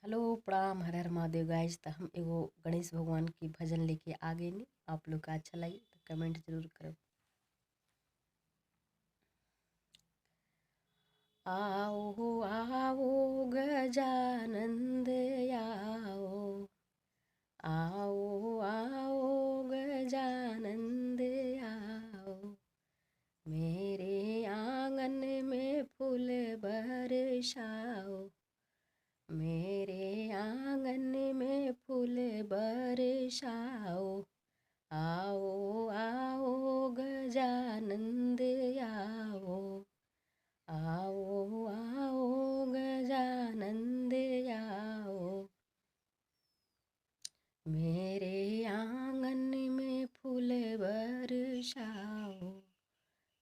Hello प्रणाम हर हर Mahadev guys. तो हम एगो गणेश भगवान की भजन लेके आ गए नी। आप लोग का अच्छा लगी तो कमेंट जरूर करो। आओ आओ गजानंद आओ, आओ आओ गजानंद आओ, मेरे आंगन में फूल बरसाओ, मेरे आंगन में फूल बरसाओ, आओ आओ गजानंद आओ, आओ आओ गजानंद आओ, मेरे आंगन में फूल बरसाओ,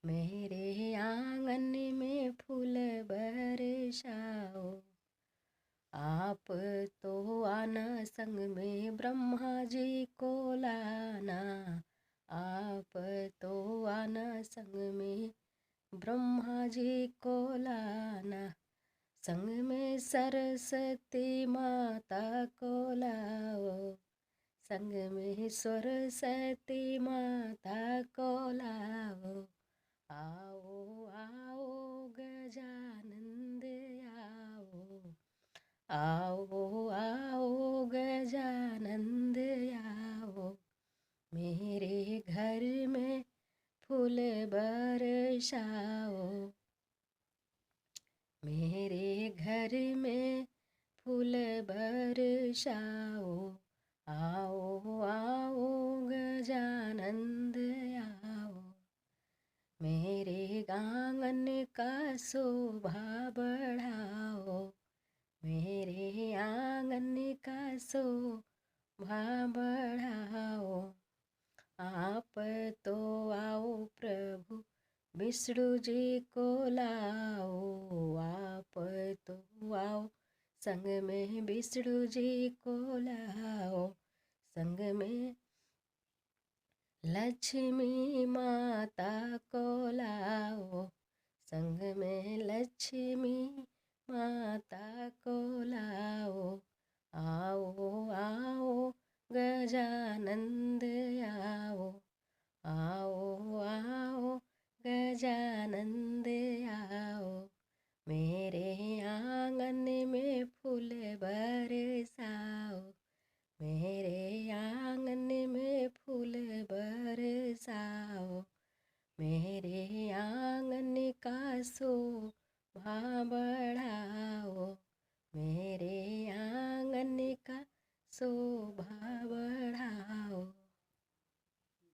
मेरे आंगन में फूल बरसाओ। आप तो आना संग में ब्रह्मा जी को लाना, आप तो आना संग में ब्रह्मा जी को लाना, संग में सरस्वती माता को लाओ, संग में सरस्वती माता को लाओ, आओ आओ गजानंद आओ, आओ आओ गजानंद आओ, मेरे घर में फूल बरसाओ, मेरे घर में फूल बरसाओ, आओ आओ गजानंद आओ, मेरे आंगन का शोभा बढ़ाओ, मेरे आंगन का शोभा बढ़ाओ। आप तो आओ प्रभु विष्णु जी को लाओ, आप तो आओ संग में विष्णु जी को लाओ, संग में लक्ष्मी माता को लाओ, संग में लक्ष्मी माता को लाओ, आओ आओ गजानंद आओ, आओ आओ गजानंद आओ, मेरे आंगन में फूल बरसाओ, मेरे आंगन में फूल बरसाओ, मेरे आंगन का शोभा बढ़ाओ, मेरे आंगन का शोभा बढ़ाओ।